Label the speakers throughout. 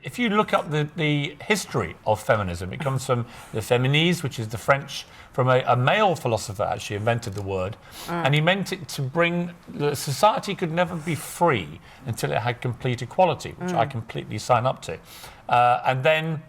Speaker 1: if you look up the history of feminism, it comes from the féminisme, which is the French, from a male philosopher actually invented the word, and he meant it to bring the society could never be free until it had complete equality, which I completely sign up to, and then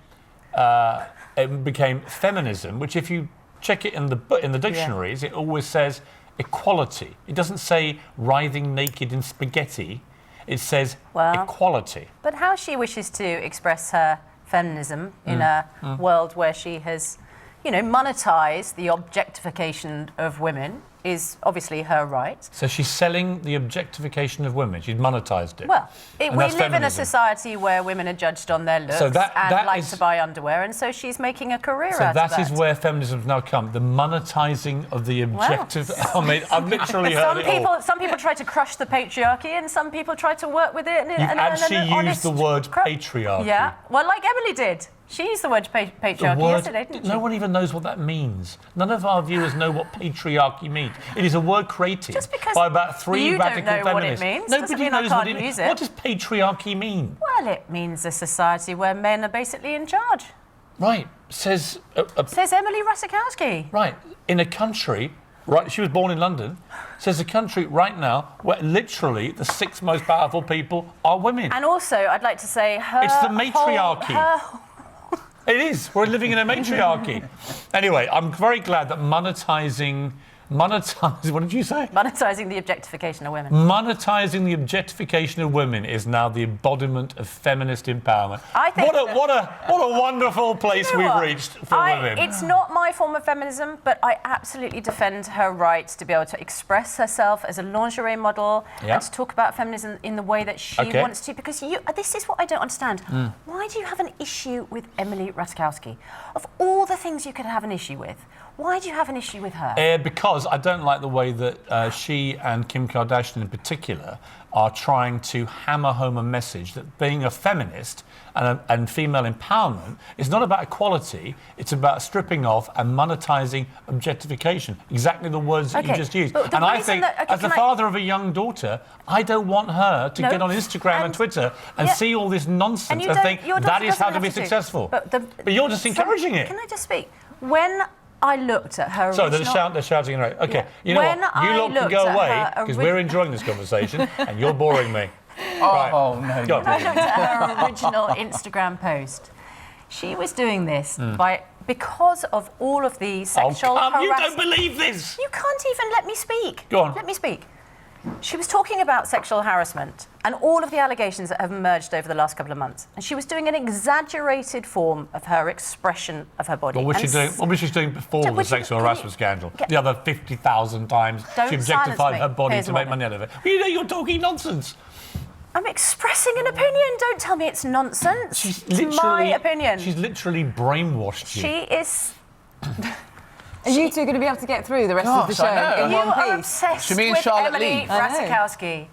Speaker 1: it became feminism, which if you check it in the dictionaries, it always says equality. It doesn't say writhing naked in spaghetti. It says equality.
Speaker 2: But how she wishes to express her feminism in a world where she has, monetized the objectification of women is obviously her right.
Speaker 1: So she's selling the objectification of women. She's monetized it.
Speaker 2: Well, we live
Speaker 1: feminism.
Speaker 2: in a society where women are judged on their looks and like to buy underwear, and so she's making a career out of that.
Speaker 1: So that is where feminism's now come, the monetizing of the objective. Wow. I mean, I've literally heard it all.
Speaker 2: Some people try to crush the patriarchy, and some people try to work with it.
Speaker 1: You've actually used the word patriarchy.
Speaker 2: Yeah, well, like Emily did. She used the word patriarchy yesterday, didn't she?
Speaker 1: No one even knows what that means. None of our viewers know what patriarchy means. It is a word created by about three radical feminists.
Speaker 2: You don't know what it means.
Speaker 1: Nobody knows what it means. What does patriarchy mean?
Speaker 2: Well, it means a society where men are basically in charge.
Speaker 1: Right. Says
Speaker 2: Emily Ratajkowski.
Speaker 1: Right. In a country... Right, she was born in London. Says a country right now where literally the 6 most powerful people are women.
Speaker 2: And also, I'd like to say it's
Speaker 1: the matriarchy. It is. We're living in a matriarchy. Anyway, I'm very glad that monetizing, what did you say?
Speaker 2: Monetizing the objectification of women.
Speaker 1: Monetizing the objectification of women is now the embodiment of feminist empowerment.
Speaker 2: I think
Speaker 1: what a wonderful place we've reached for women.
Speaker 2: It's not my form of feminism, but I absolutely defend her right to be able to express herself as a lingerie model and to talk about feminism in the way that she wants to. Because this is what I don't understand. Why do you have an issue with Emily Ratajkowski? Of all the things you could have an issue with, why do you have an issue with her?
Speaker 1: Because I don't like the way that she and Kim Kardashian in particular are trying to hammer home a message that being a feminist and female empowerment is not about equality, it's about stripping off and monetizing objectification. Exactly the words that you just used. And I think, as the father of a young daughter, I don't want her to get on Instagram and Twitter and see all this nonsense and think that is how to be successsuel. But you're just encouraging it.
Speaker 2: Can I just speak? When I looked at her original...
Speaker 1: Sorry, they're shouting. Okay, you know what? You lot can go away, because we're enjoying this conversation, and you're boring me.
Speaker 3: Oh, no.
Speaker 2: When I looked at her original Instagram post, she was doing this because of all of the sexual harassment...
Speaker 1: You don't believe this!
Speaker 2: You can't even let me speak.
Speaker 1: Go on.
Speaker 2: Let me speak. She was talking about sexual harassment and all of the allegations that have emerged over the last couple of months. And she was doing an exaggerated form of her expression of her body.
Speaker 1: What was she doing before the sexual harassment scandal? The other 50,000 times she objectified her body to make money out of it. You're talking nonsense.
Speaker 2: I'm expressing an opinion. Don't tell me it's nonsense. It's my opinion.
Speaker 1: She's literally brainwashed you.
Speaker 2: She is...
Speaker 4: Are you two going to be able to get through the rest of the show in one piece?
Speaker 2: You are obsessed with Emily Ratajkowski.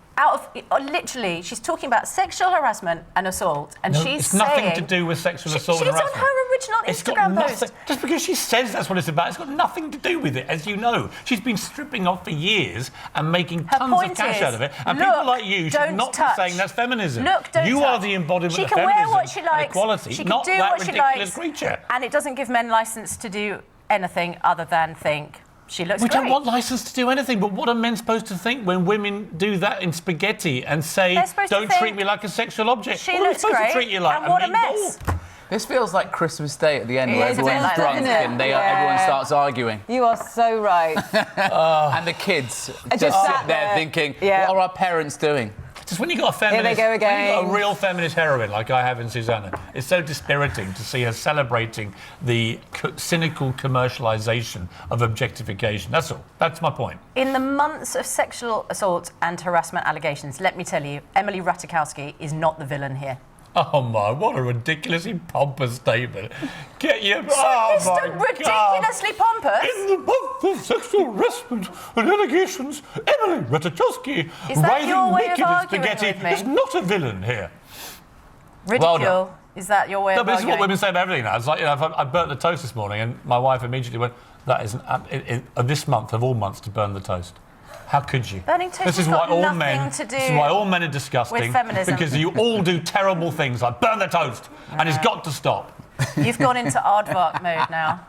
Speaker 2: Literally, she's talking about sexual harassment and assault, and she's saying...
Speaker 1: It's nothing to do with sexual assault and harassment.
Speaker 2: She's on her original Instagram post.
Speaker 1: Just because she says that's what it's about, it's got nothing to do with it, as you know. She's been stripping off for years and making tons of cash out of it, and people like you should not be saying that's feminism. You are the embodiment of feminism.
Speaker 2: She can wear what she likes.
Speaker 1: Equality, not that ridiculous creature.
Speaker 2: And it doesn't give men licence to do anything other than think she looks great.
Speaker 1: We don't want licence to do anything, but what are men supposed to think when women do that in spaghetti and say, don't treat me like a sexual object?
Speaker 2: She looks great,
Speaker 1: to treat you like
Speaker 2: and what a mess.
Speaker 3: This feels like Christmas Day at the end, where everyone's drunk and everyone starts arguing.
Speaker 4: You are so right.
Speaker 3: And the kids just sit there thinking, what are our parents doing?
Speaker 1: Just when you got a feminist,
Speaker 4: Here they go again.
Speaker 1: When you got a real feminist heroine like I have in Susanna, it's so dispiriting to see her celebrating the cynical commercialisation of objectification. That's all. That's my point.
Speaker 2: In the months of sexual assault and harassment allegations, let me tell you, Emily Ratajkowski is not the villain here.
Speaker 1: Oh my, what a ridiculously pompous statement. Get your...
Speaker 2: ridiculously pompous?
Speaker 1: In the month of sexual harassment and allegations, Emily Ratajkowski, writhing naked in spaghetti, is not a villain here.
Speaker 2: Ridicule. Is that your way of arguing?
Speaker 1: No, but this is what women say about everything now. It's like, I burnt the toast this morning and my wife immediately went, that is, this month of all months to burn the toast. How could you?
Speaker 2: Burning toast has got nothing to do
Speaker 1: This is why all men are disgusting.
Speaker 2: with feminism.
Speaker 1: Because you all do terrible things like burn the toast, and it's got to stop.
Speaker 2: You've gone into aardvark mode now.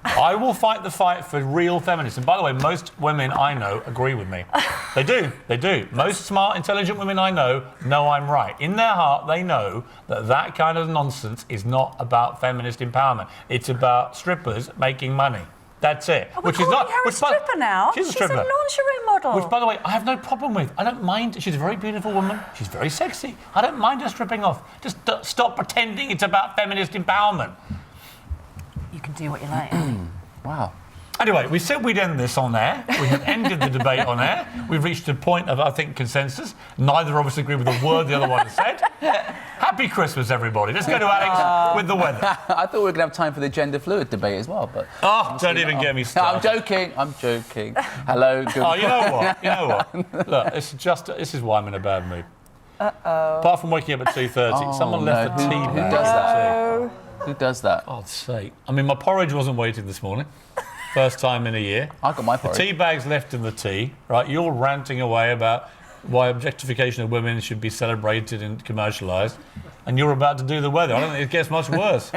Speaker 1: I will fight the fight for real feminism. By the way, most women I know agree with me. They do. They do. Most smart, intelligent women I know I'm right. In their heart, they know that kind of nonsense is not about feminist empowerment. It's about strippers making money. That's it.
Speaker 2: We're calling her a stripper now.
Speaker 1: She's a stripper.
Speaker 2: She's a lingerie model.
Speaker 1: Which, by the way, I have no problem with. I don't mind. She's a very beautiful woman. She's very sexy. I don't mind her stripping off. Just stop pretending it's about feminist empowerment.
Speaker 2: You can do what you like.
Speaker 3: Wow.
Speaker 1: Anyway, we said we'd end this on air. We have ended the debate on air. We've reached a point of, I think, consensus. Neither of us agree with a word the other one has said. Happy Christmas, everybody. Let's go to Alex with the weather.
Speaker 3: I thought we were going to have time for the gender fluid debate as well, but...
Speaker 1: Don't even get me started.
Speaker 3: I'm joking. Hello, good...
Speaker 1: Oh, you know what? Look, this is why I'm in a bad mood. Apart from waking up at 2:30, someone left a tea bag.
Speaker 3: Who does that? Who does that?
Speaker 1: God's sake. I mean, my porridge wasn't waiting this morning. First time in a year.
Speaker 3: I got my porridge.
Speaker 1: The tea bag's left in the tea, right? You're ranting away about why objectification of women should be celebrated and commercialised, and you're about to do the weather. I don't think it gets much worse.